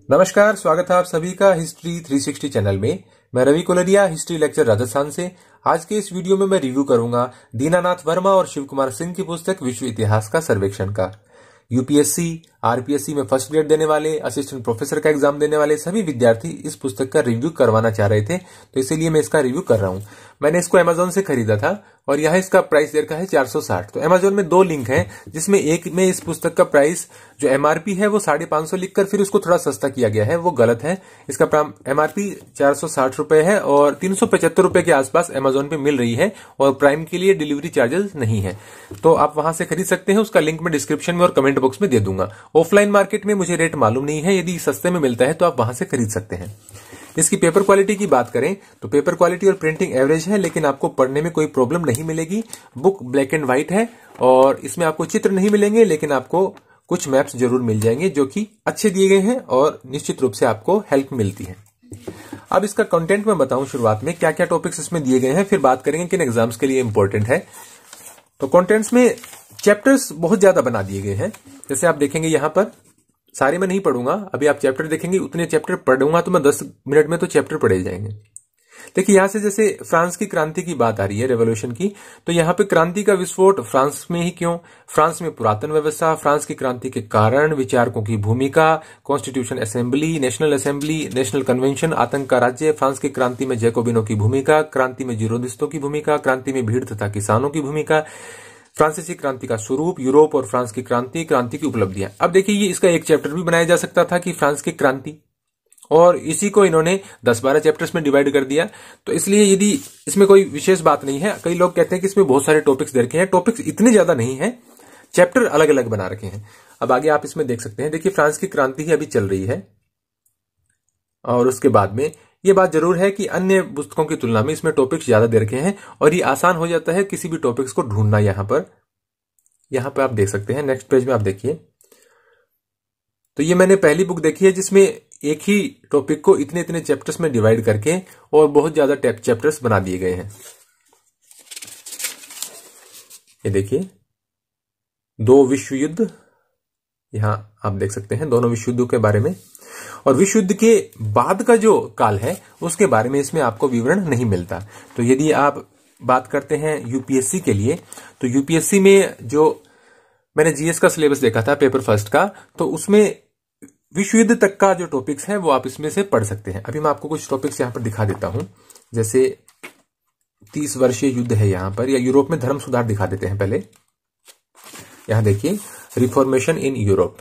नमस्कार, स्वागत है आप सभी का हिस्ट्री 360 चैनल में। मैं रवि कोलरिया, हिस्ट्री लेक्चर राजस्थान से। आज के इस वीडियो में मैं रिव्यू करूंगा दीनानाथ वर्मा और शिव कुमार सिंह की पुस्तक विश्व इतिहास का सर्वेक्षण का। यूपीएससी, आरपीएससी में फर्स्ट ग्रेड देने वाले, असिस्टेंट प्रोफेसर का एग्जाम देने वाले सभी विद्यार्थी इस पुस्तक का रिव्यू करवाना चाह रहे थे, तो इसीलिए मैं इसका रिव्यू कर रहा हूं। मैंने इसको अमेजोन से खरीदा था और यहाँ इसका प्राइस दे रखा है 460। तो अमेजोन में दो लिंक हैं, जिसमें एक में इस पुस्तक का प्राइस जो एमआरपी है वो 550 लिखकर फिर उसको थोड़ा सस्ता किया गया है, वो गलत है। इसका एमआरपी 460 रुपए है और 375 रुपए के आसपास अमेजोन पे मिल रही है और प्राइम के लिए डिलीवरी चार्जेस नहीं है, तो आप वहां से खरीद सकते हैं। उसका लिंक मैं डिस्क्रिप्शन में और कमेंट बॉक्स में दे दूंगा। ऑफलाइन मार्केट में मुझे रेट मालूम नहीं है, यदि सस्ते में मिलता है तो आप वहां से खरीद सकते हैं। इसकी पेपर क्वालिटी की बात करें तो पेपर क्वालिटी और प्रिंटिंग एवरेज है, लेकिन आपको पढ़ने में कोई प्रॉब्लम नहीं मिलेगी। बुक ब्लैक एंड व्हाइट है और इसमें आपको चित्र नहीं मिलेंगे, लेकिन आपको कुछ मैप्स जरूर मिल जाएंगे जो कि अच्छे दिए गए हैं और निश्चित रूप से आपको हेल्प मिलती है। अब इसका कंटेंट मैं बताऊं शुरुआत में क्या क्या टॉपिक्स इसमें दिए गए हैं, फिर बात करेंगे किन एग्जाम्स के लिए इंपॉर्टेंट है। तो कंटेंट्स में चैप्टर्स बहुत ज्यादा बना दिए गए हैं। जैसे आप देखेंगे यहां पर, सारे मैं नहीं पढ़ूंगा, अभी आप चैप्टर देखेंगे, उतने चैप्टर पढ़ूंगा तो मैं 10 मिनट में तो चैप्टर पढ़े जाएंगे। देखिए यहां से जैसे फ्रांस की क्रांति की बात आ रही है, रेवोल्यूशन की, तो यहां पे क्रांति का विस्फोट फ्रांस में ही क्यों, फ्रांस में पुरातन व्यवस्था, फ्रांस की क्रांति के कारण, विचारकों की भूमिका, कॉन्स्टिट्यूशन असेंबली, नेशनल कन्वेंशन, आतंक का राज्य, फ्रांस की क्रांति में जैकोबिनों की भूमिका, क्रांति में जीरोदिस्तों की भूमिका, क्रांति में भीड़ तथा किसानों की भूमिका, फ्रांसीसी क्रांति का स्वरूप, यूरोप और फ्रांस की क्रांति की उपलब्धियां। अब देखिए ये इसका एक चैप्टर भी बनाया जा सकता था कि फ्रांस की क्रांति, और इसी को इन्होंने 10-12 चैप्टर्स में डिवाइड कर दिया। तो इसलिए यदि इसमें कोई विशेष बात नहीं है, कई लोग कहते हैं कि इसमें बहुत सारे टॉपिक्स दे रखे हैं, टॉपिक्स इतने ज्यादा नहीं है, चैप्टर अलग अलग बना रखे हैं। अब आगे आप इसमें देख सकते हैं, देखिए फ्रांस की क्रांति ही अभी चल रही है और उसके बाद में ये बात जरूर है कि अन्य पुस्तकों की तुलना में इसमें टॉपिक्स ज्यादा दे रखे हैं और ये आसान हो जाता है किसी भी टॉपिक्स को ढूंढना। यहां पर आप देख सकते हैं, नेक्स्ट पेज में आप देखिए, तो ये मैंने पहली बुक देखी है जिसमें एक ही टॉपिक को इतने इतने चैप्टर्स में डिवाइड करके और बहुत ज्यादा चैप्टर्स बना दिए गए हैं। ये देखिए 2 विश्व युद्ध, यहां आप देख सकते हैं दोनों विश्व युद्धों के बारे में, और विश्व युद्ध के बाद का जो काल है उसके बारे में इसमें आपको विवरण नहीं मिलता। तो यदि आप बात करते हैं यूपीएससी के लिए, तो यूपीएससी में जो मैंने जीएस का सिलेबस देखा था पेपर फर्स्ट का, तो उसमें विश्व युद्ध तक का जो टॉपिक्स हैं वो आप इसमें से पढ़ सकते हैं। अभी मैं आपको कुछ टॉपिक्स यहां पर दिखा देता हूं, जैसे 30 वर्षीय युद्ध है यहां पर, या यूरोप में धर्म सुधार दिखा देते हैं पहले। यहां देखिए रिफॉर्मेशन इन यूरोप।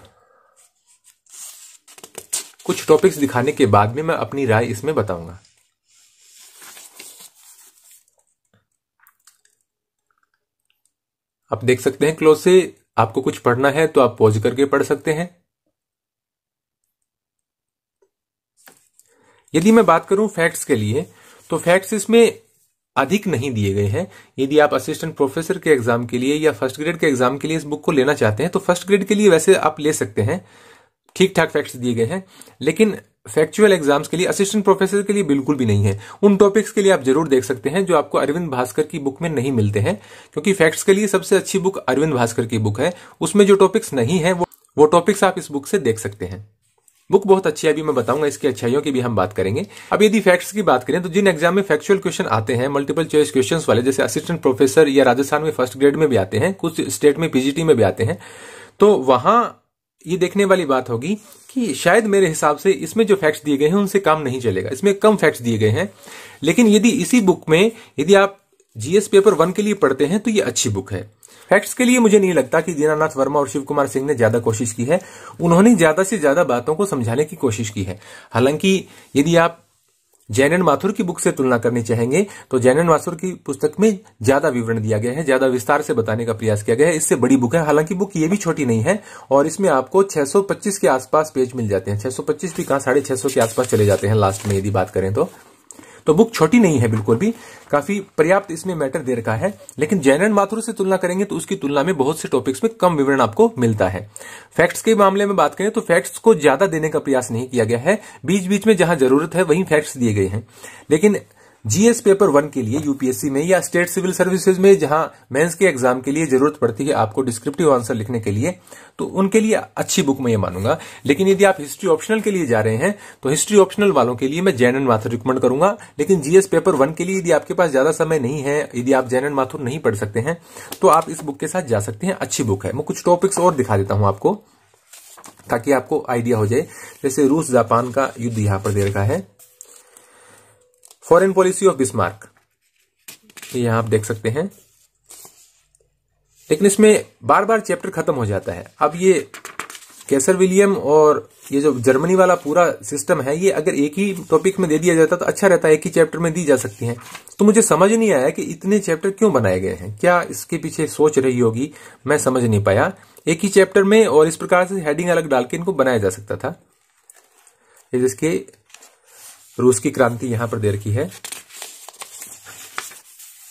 कुछ टॉपिक्स दिखाने के बाद में मैं अपनी राय इसमें बताऊंगा। आप देख सकते हैं क्लोज से, आपको कुछ पढ़ना है तो आप पॉज करके पढ़ सकते हैं। यदि मैं बात करूं फैक्ट्स के लिए, तो फैक्ट्स इसमें अधिक नहीं दिए गए हैं। यदि आप असिस्टेंट प्रोफेसर के एग्जाम के लिए या फर्स्ट ग्रेड के एग्जाम के लिए इस बुक को लेना चाहते हैं तो फर्स्ट ग्रेड के लिए वैसे आप ले सकते हैं, ठीक ठाक फैक्ट्स दिए गए हैं, लेकिन फैक्चुअल एग्जाम्स के लिए, असिस्टेंट प्रोफेसर के लिए बिल्कुल भी नहीं है। उन टॉपिक्स के लिए आप जरूर देख सकते हैं जो आपको अरविंद भास्कर की बुक में नहीं मिलते हैं, क्योंकि फैक्ट्स के लिए सबसे अच्छी बुक अरविंद भास्कर की बुक है। उसमें जो टॉपिक्स नहीं है वो टॉपिक्स आप इस बुक से देख सकते हैं। बुक बहुत अच्छी है, अभी मैं बताऊंगा इसकी अच्छाइयों की भी हम बात करेंगे। अब यदि फैक्ट्स की बात करें तो जिन एग्जाम में फैक्चुअल क्वेश्चन आते हैं, मल्टीपल चॉइस क्वेश्चंस वाले, जैसे असिस्टेंट प्रोफेसर या राजस्थान में फर्स्ट ग्रेड में भी आते हैं, कुछ स्टेट में पीजीटी में भी आते हैं, तो वहां ये देखने वाली बात होगी कि शायद मेरे हिसाब से इसमें जो फैक्ट्स दिए गए हैं उनसे काम नहीं चलेगा, इसमें कम फैक्ट्स दिए गए हैं। लेकिन यदि इसी बुक में यदि आप जीएस पेपर 1 के लिए पढ़ते हैं तो ये अच्छी बुक है। फैक्ट्स के लिए मुझे नहीं लगता कि दीनानाथ वर्मा और शिव कुमार सिंह ने ज्यादा कोशिश की है, उन्होंने ज्यादा से ज्यादा बातों को समझाने की कोशिश की है। हालांकि यदि आप जैन एंड माथुर की बुक से तुलना करनी चाहेंगे तो जैन एंड माथुर की पुस्तक में ज्यादा विवरण दिया गया है, ज्यादा विस्तार से बताने का प्रयास किया गया है, इससे बड़ी बुक है। हालांकि बुक ये भी छोटी नहीं है और इसमें आपको 625 के आसपास पेज मिल जाते हैं, 625 भी कहां, 650 के आसपास चले जाते हैं लास्ट में यदि बात करें तो बुक छोटी नहीं है बिल्कुल भी, काफी पर्याप्त इसमें मैटर दे रखा है। लेकिन जैन एंड माथुर से तुलना करेंगे तो उसकी तुलना में बहुत से टॉपिक्स में कम विवरण आपको मिलता है। फैक्ट्स के मामले में बात करें तो फैक्ट्स को ज्यादा देने का प्रयास नहीं किया गया है, बीच बीच में जहां जरूरत है वहीं फैक्ट्स दिए गए हैं। लेकिन जीएस पेपर 1 के लिए यूपीएससी में या स्टेट सिविल सर्विसेज में जहां मेंस के एग्जाम के लिए जरूरत पड़ती है आपको डिस्क्रिप्टिव आंसर लिखने के लिए, तो उनके लिए अच्छी बुक मैं ये मानूंगा। लेकिन यदि आप हिस्ट्री ऑप्शनल के लिए जा रहे हैं तो हिस्ट्री ऑप्शनल वालों के लिए मैं जैन एंड माथुर रिकमेंड करूंगा। लेकिन जीएस पेपर 1 के लिए यदि आपके पास ज्यादा समय नहीं है, यदि आप जैन एंड माथुर नहीं पढ़ सकते हैं, तो आप इस बुक के साथ जा सकते हैं। अच्छी बुक है। मैं कुछ टॉपिक्स और दिखा देता हूं आपको ताकि आपको आइडिया हो जाए। जैसे रूस जापान का युद्ध यहां पर दे रखा है, फॉरेन पॉलिसी ऑफ बिस्मार्क, यहां आप देख सकते हैं। लेकिन इसमें बार बार चैप्टर खत्म हो जाता है। अब ये कैसर विलियम और ये जो जर्मनी वाला पूरा सिस्टम है, ये अगर एक ही टॉपिक में दे दिया जाता तो अच्छा रहता है, एक ही चैप्टर में दी जा सकती है। तो मुझे समझ नहीं आया कि इतने चैप्टर क्यों बनाए गए हैं, क्या इसके पीछे सोच रही होगी, मैं समझ नहीं पाया। एक ही चैप्टर में और इस प्रकार से हेडिंग अलग डाल के इनको बनाया जा सकता था। ये जिसके रूस की क्रांति यहां पर दे रखी है।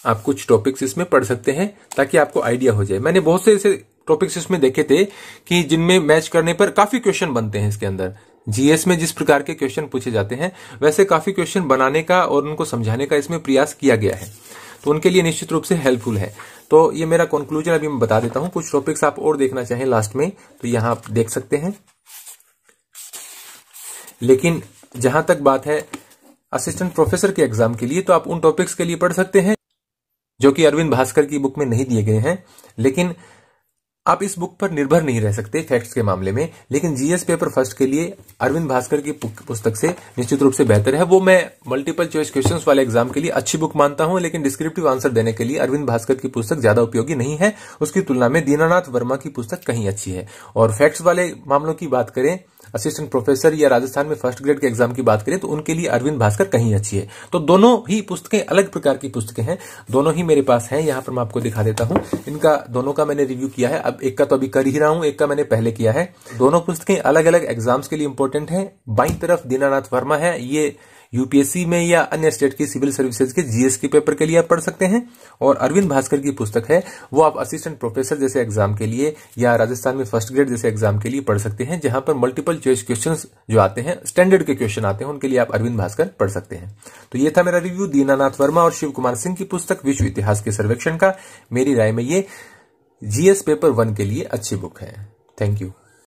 आप कुछ टॉपिक्स इसमें पढ़ सकते हैं ताकि आपको आइडिया हो जाए। मैंने बहुत से ऐसे टॉपिक्स इसमें देखे थे कि जिनमें मैच करने पर काफी क्वेश्चन बनते हैं। इसके अंदर जीएस में जिस प्रकार के क्वेश्चन पूछे जाते हैं वैसे काफी क्वेश्चन बनाने का और उनको समझाने का इसमें प्रयास किया गया है, तो उनके लिए निश्चित रूप से हेल्पफुल है। तो ये मेरा कंक्लूजन अभी मैं बता देता हूं। कुछ टॉपिक्स आप और देखना चाहें लास्ट में तो यहां आप देख सकते हैं। लेकिन जहां तक बात है असिस्टेंट प्रोफेसर के एग्जाम के लिए, तो आप उन टॉपिक्स के लिए पढ़ सकते हैं जो कि अरविंद भास्कर की बुक में नहीं दिए गए हैं। लेकिन आप इस बुक पर निर्भर नहीं रह सकते फैक्ट्स के मामले में। लेकिन जीएस पेपर फर्स्ट के लिए अरविंद भास्कर की पुस्तक से निश्चित रूप से बेहतर है। वो मैं मल्टीपल चॉइस क्वेश्चंस वाले एग्जाम के लिए अच्छी बुक मानता हूं, लेकिन डिस्क्रिप्टिव आंसर देने के लिए अरविंद भास्कर की पुस्तक ज्यादा उपयोगी नहीं है। उसकी तुलना में दीनानाथ वर्मा की पुस्तक कहीं अच्छी है। और फैक्ट्स वाले मामलों की बात करें, असिस्टेंट प्रोफेसर या राजस्थान में फर्स्ट ग्रेड के एग्जाम की बात करें, तो उनके लिए अरविंद भास्कर कहीं अच्छी है। तो दोनों ही पुस्तकें अलग प्रकार की पुस्तकें हैं, दोनों ही मेरे पास हैं। यहां पर मैं आपको दिखा देता हूं। इनका दोनों का मैंने रिव्यू किया है। अब एक का तो अभी कर ही रहा हूं, एक का मैंने पहले किया है। दोनों पुस्तकें अलग अलग एग्जाम्स के लिए इंपॉर्टेंट है। बाईं तरफ दीनानाथ वर्मा है, ये यूपीएससी में या अन्य स्टेट की सिविल सर्विसेज के जीएस के पेपर के लिए आप पढ़ सकते हैं। और अरविंद भास्कर की पुस्तक है, वो आप असिस्टेंट प्रोफेसर जैसे एग्जाम के लिए या राजस्थान में फर्स्ट ग्रेड जैसे एग्जाम के लिए पढ़ सकते हैं, जहां पर मल्टीपल चॉइस क्वेश्चंस जो आते हैं, स्टैंडर्ड के क्वेश्चन आते हैं, उनके लिए आप अरविंद भास्कर पढ़ सकते हैं। तो ये था मेरा रिव्यू दीनानाथ वर्मा और शिव कुमार सिंह की पुस्तक विश्व इतिहास के सर्वेक्षण का। मेरी राय में ये जीएस पेपर 1 के लिए अच्छी बुक है। Thank you.